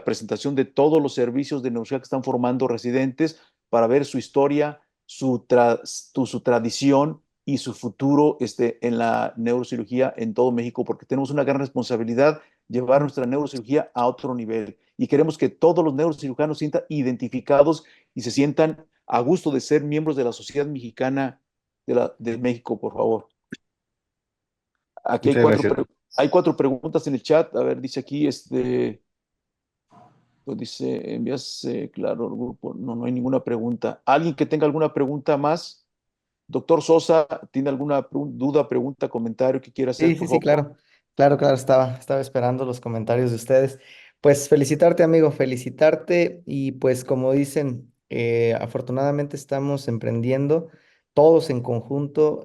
presentación de todos los servicios de neurocirugía que están formando residentes para ver su historia, su tradición y su futuro en la neurocirugía en todo México, porque tenemos una gran responsabilidad llevar nuestra neurocirugía a otro nivel y queremos que todos los neurocirujanos se sientan identificados y se sientan a gusto de ser miembros de la Sociedad Mexicana de México, por favor. Aquí hay Muchas gracias. Hay 4 preguntas en el chat. A ver, dice aquí, pues dice, envías, claro, el grupo. No, no hay ninguna pregunta. ¿Alguien que tenga alguna pregunta más? Doctor Sosa, ¿tiene alguna duda, pregunta, comentario que quiera hacer, Sí, por sí, sí, favor? claro. Claro, claro, estaba esperando los comentarios de ustedes. Pues felicitarte, amigo, felicitarte. Y pues como dicen, afortunadamente estamos emprendiendo todos en conjunto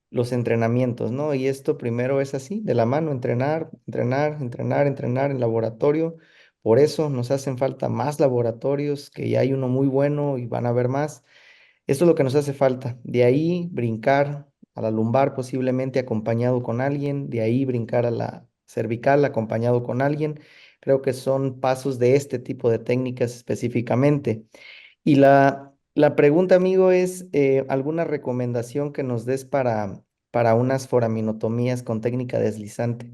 los entrenamientos, ¿no? Y esto primero es así, de la mano, entrenar, entrenar, entrenar, entrenar en laboratorio. Por eso nos hacen falta más laboratorios, que ya hay uno muy bueno y van a haber más. Esto es lo que nos hace falta. De ahí brincar a la lumbar posiblemente acompañado con alguien, de ahí brincar a la cervical acompañado con alguien. Creo que son pasos de este tipo de técnicas específicamente. Y la pregunta, amigo, es ¿alguna recomendación que nos des para unas foraminotomías con técnica deslizante?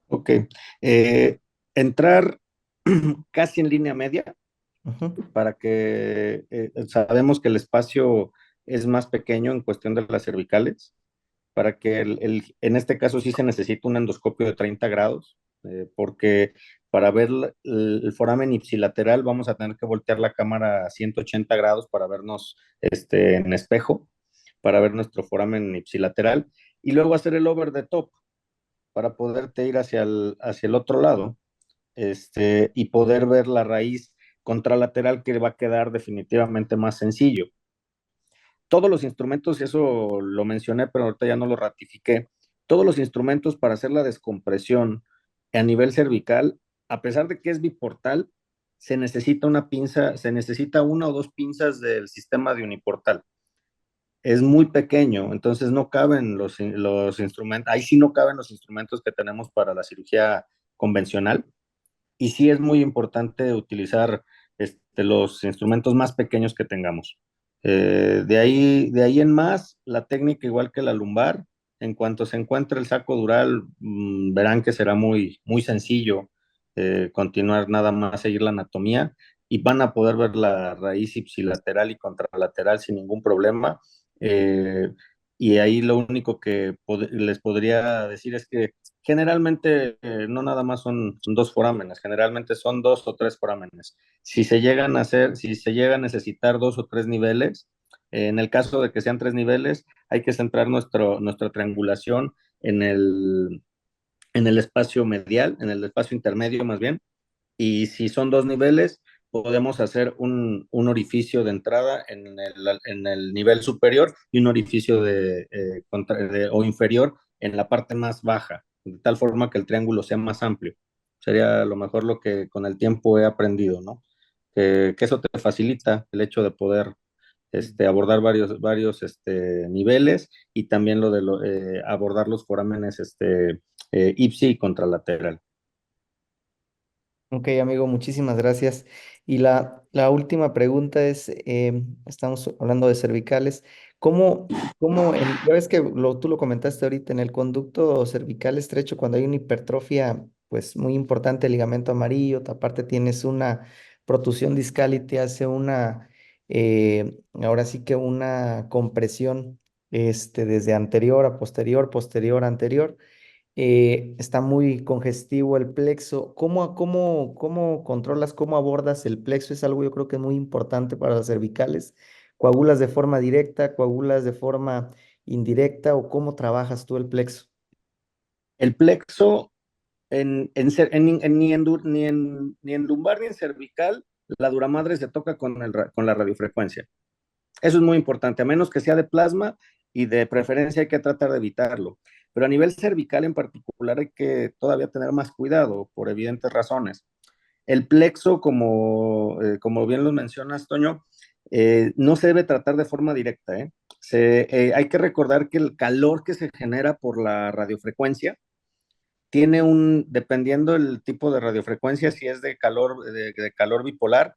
Ok. Eh, Entrar casi en línea media Ujú. para que sabemos que el espacio es más pequeño en cuestión de las cervicales, para que en este caso sí se necesita un endoscopio de 30 grados, porque para ver el foramen ipsilateral vamos a tener que voltear la cámara a 180 grados para vernos en espejo, para ver nuestro foramen ipsilateral, y luego hacer el over the top para poderte ir hacia el otro lado, y poder ver la raíz contralateral, que va a quedar definitivamente más sencillo. Todos los instrumentos, eso lo mencioné, pero ahorita ya no lo ratifiqué, todos los instrumentos para hacer la descompresión a nivel cervical, a pesar de que es biportal, se necesita una pinza, se necesita una o dos pinzas del sistema de uniportal. Es muy pequeño, entonces no caben los instrumentos, ahí sí no caben los instrumentos que tenemos para la cirugía convencional, y sí es muy importante utilizar los instrumentos más pequeños que tengamos. De ahí en más, la técnica igual que la lumbar, en cuanto se encuentre el saco dural, verán que será muy sencillo continuar nada más, seguir la anatomía, y van a poder ver la raíz ipsilateral y contralateral sin ningún problema. Eh, y ahí lo único que les podría decir es que generalmente no nada más son dos forámenes, generalmente son dos o tres forámenes. Si se llega a necesitar dos o tres niveles, en el caso de que sean tres niveles, hay que centrar nuestra triangulación en en el espacio medial, en el espacio intermedio más bien, y si son dos niveles, podemos hacer un orificio de entrada en el nivel superior y un orificio o inferior en la parte más baja, de tal forma que el triángulo sea más amplio. Sería a lo mejor lo que con el tiempo he aprendido, ¿no? Que eso te facilita el hecho de poder abordar varios niveles, y también abordar los forámenes ipsi y contralateral. Ok, amigo, muchísimas gracias. Y la última pregunta es, estamos hablando de cervicales, ya ves que tú lo comentaste ahorita, en el conducto cervical estrecho, cuando hay una hipertrofia, pues muy importante, el ligamento amarillo, aparte tienes una protusión discal y te hace ahora sí que una compresión, desde anterior a posterior, posterior a anterior, está muy congestivo el plexo. ¿Cómo controlas, cómo abordas el plexo? Es algo yo creo que es muy importante para las cervicales. ¿Coagulas de forma directa, coagulas de forma indirecta o cómo trabajas tú el plexo? El plexo, ni en lumbar ni en cervical, la duramadre se toca con la radiofrecuencia. Eso es muy importante, a menos que sea de plasma, y de preferencia hay que tratar de evitarlo. Pero a nivel cervical en particular hay que todavía tener más cuidado por evidentes razones. El plexo, como bien lo mencionas, Toño, no se debe tratar de forma directa, ¿eh? Hay que recordar que el calor que se genera por la radiofrecuencia dependiendo del tipo de radiofrecuencia, si es de calor bipolar,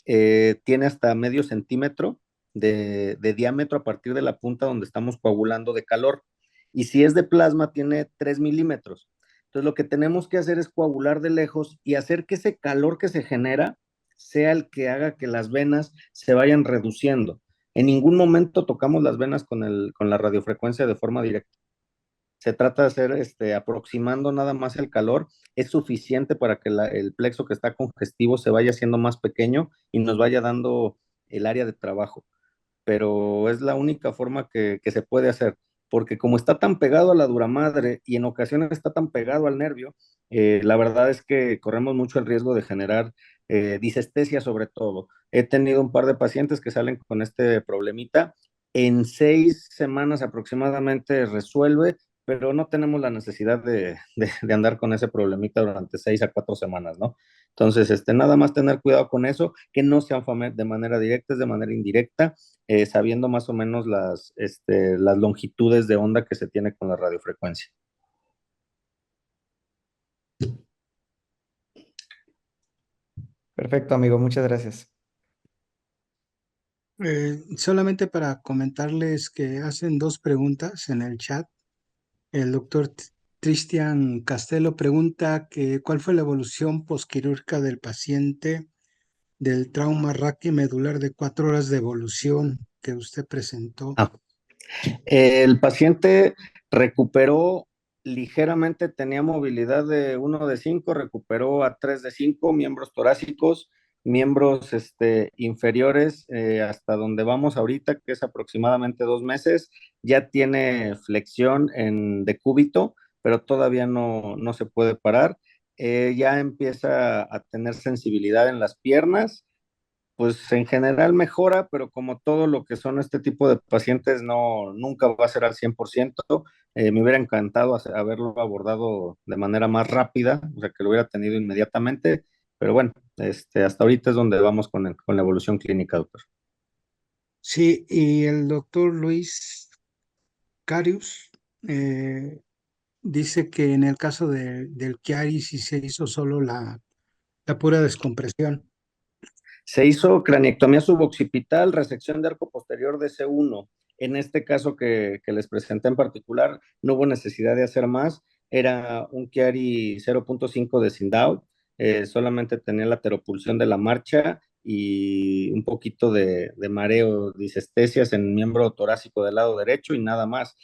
tiene hasta medio centímetro de diámetro a partir de la punta donde estamos coagulando de calor. Y si es de plasma, tiene 3 milímetros. Entonces, lo que tenemos que hacer es coagular de lejos y hacer que ese calor que se genera sea el que haga que las venas se vayan reduciendo. En ningún momento tocamos las venas con la radiofrecuencia de forma directa. se trata de hacer aproximando nada más el calor, es suficiente para que el plexo que está congestivo se vaya haciendo más pequeño y nos vaya dando el área de trabajo. Pero es la única forma que se puede hacer, porque como está tan pegado a la dura madre y en ocasiones está tan pegado al nervio, la verdad es que corremos mucho el riesgo de generar disestesia sobre todo. He tenido un par de pacientes que salen con este problemita, en 6 semanas aproximadamente resuelve, pero no tenemos la necesidad de andar con ese problemita durante 6 a 4 semanas, ¿no? Entonces, nada más tener cuidado con eso, que no sea de manera directa, es de manera indirecta, sabiendo más o menos las longitudes de onda que se tiene con la radiofrecuencia. Perfecto, amigo, muchas gracias. Solamente para comentarles que hacen dos preguntas en el chat. El doctor Cristian Castelo pregunta que cuál fue la evolución posquirúrgica del paciente del trauma raquimedular de 4 horas de evolución que usted presentó. El paciente recuperó ligeramente, tenía movilidad de 1 de 5, recuperó a 3 de 5, miembros torácicos, miembros inferiores, hasta donde vamos ahorita, que es aproximadamente 2 meses, ya tiene flexión en decúbito, pero todavía no se puede parar. Ya empieza a tener sensibilidad en las piernas, pues en general mejora, pero como todo lo que son este tipo de pacientes, nunca va a ser al 100%. Me hubiera encantado haberlo abordado de manera más rápida, o sea, que lo hubiera tenido inmediatamente, pero bueno, hasta ahorita es donde vamos con la evolución clínica, doctor. Sí, y el doctor Luis Carius dice que en el caso del Chiari sí se hizo solo la pura descompresión. Se hizo craniectomía suboccipital, resección de arco posterior de C1. En este caso que les presenté en particular, no hubo necesidad de hacer más. Era un Chiari 0.5 de Sindau, solamente tenía la teropulsión de la marcha y un poquito de mareo, disestesias en el miembro torácico del lado derecho y nada más.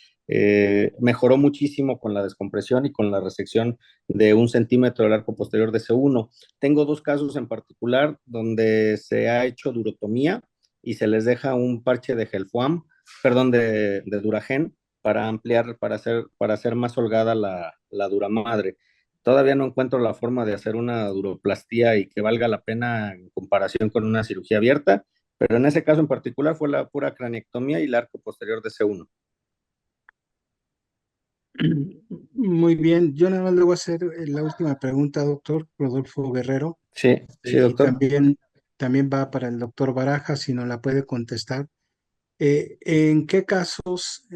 Mejoró muchísimo con la descompresión y con la resección de 1 centímetro del arco posterior de C1. Tengo 2 casos en particular donde se ha hecho durotomía y se les deja un parche de Gelfoam, perdón, de Duragen para ampliar, para hacer más holgada la dura madre. Todavía no encuentro la forma de hacer una duroplastía y que valga la pena en comparación con una cirugía abierta, pero en ese caso en particular fue la pura craniectomía y el arco posterior de C1. Muy bien, yo nada más le voy a hacer la última pregunta, doctor Rodolfo Guerrero, Sí, sí, y doctor. también va para el doctor Baraja, si no la puede contestar. ¿En qué casos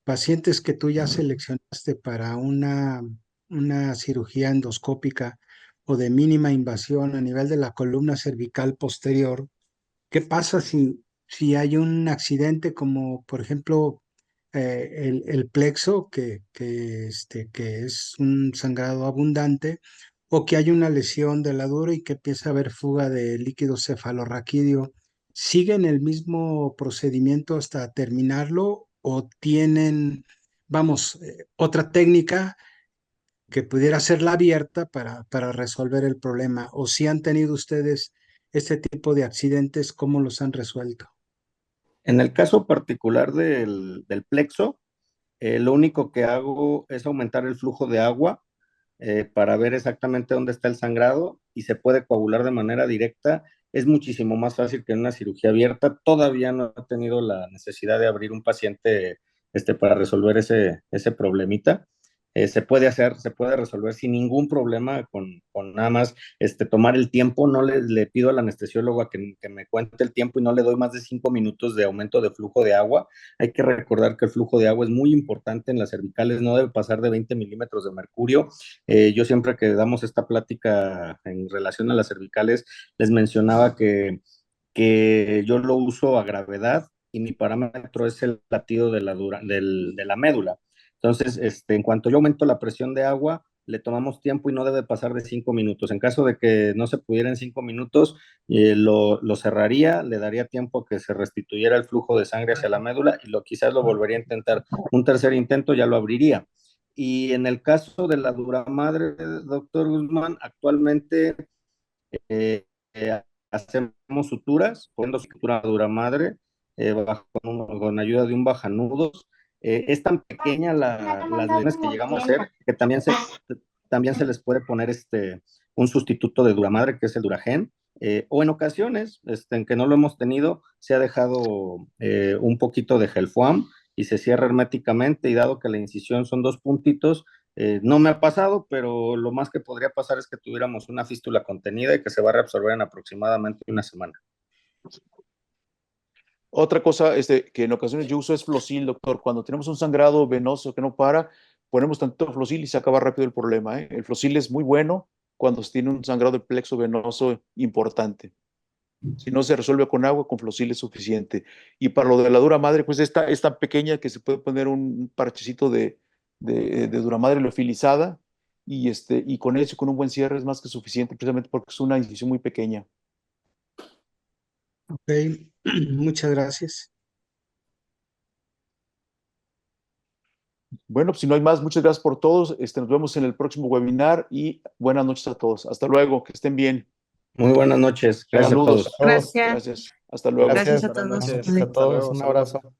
pacientes que tú ya seleccionaste para una cirugía endoscópica o de mínima invasión a nivel de la columna cervical posterior, qué pasa si hay un accidente como, por ejemplo, el plexo, que es un sangrado abundante, o que hay una lesión de la dura y que empieza a haber fuga de líquido cefalorraquídeo? ¿Siguen el mismo procedimiento hasta terminarlo o tienen, vamos, otra técnica que pudiera ser la abierta para resolver el problema? ¿O si han tenido ustedes este tipo de accidentes, cómo los han resuelto? En el caso particular del plexo, lo único que hago es aumentar el flujo de agua para ver exactamente dónde está el sangrado y se puede coagular de manera directa. Es muchísimo más fácil que en una cirugía abierta. Todavía no he tenido la necesidad de abrir un paciente para resolver ese problemita. Se puede hacer, se puede resolver sin ningún problema con nada más tomar el tiempo. No le pido al anestesiólogo a que me cuente el tiempo y no le doy más de 5 minutos de aumento de flujo de agua. Hay que recordar que el flujo de agua es muy importante en las cervicales, no debe pasar de 20 milímetros de mercurio. Yo siempre que damos esta plática en relación a las cervicales, les mencionaba que yo lo uso a gravedad y mi parámetro es el latido de la médula. Entonces, en cuanto yo aumento la presión de agua, le tomamos tiempo y no debe pasar de 5 minutos. En caso de que no se pudiera en 5 minutos, lo cerraría, le daría tiempo a que se restituyera el flujo de sangre hacia la médula y quizás lo volvería a intentar. Un tercer intento ya lo abriría. Y en el caso de la duramadre, doctor Guzmán, actualmente eh, eh, hacemos suturas, poniendo sutura duramadre, con ayuda de un bajanudos. Es tan pequeña las lesiones que llegamos a hacer que también se les puede poner un sustituto de duramadre, que es el Duragen. O en ocasiones, en que no lo hemos tenido, se ha dejado un poquito de Gelfoam y se cierra herméticamente, y dado que la incisión son 2 puntitos, no me ha pasado, pero lo más que podría pasar es que tuviéramos una fístula contenida y que se va a reabsorber en aproximadamente una semana. Otra cosa que en ocasiones yo uso es Flosil, doctor. Cuando tenemos un sangrado venoso que no para, ponemos tanto Flosil y se acaba rápido el problema, ¿eh? El Flosil es muy bueno cuando se tiene un sangrado de plexo venoso importante. Si no se resuelve con agua, con Flosil es suficiente. Y para lo de la dura madre, pues esta es tan pequeña que se puede poner un parchecito de dura madre leofilizada, y con eso, con un buen cierre, es más que suficiente, precisamente porque es una incisión muy pequeña. Ok, muchas gracias. Bueno, pues si no hay más, muchas gracias por todos. Nos vemos en el próximo webinar y buenas noches a todos. Hasta luego, que estén bien. Muy buenas noches. Gracias a Saludos. todos. Gracias. Gracias. Hasta luego. Gracias a Buenas todos. noches. Gracias a Hasta todos. luego, Un saludos. abrazo.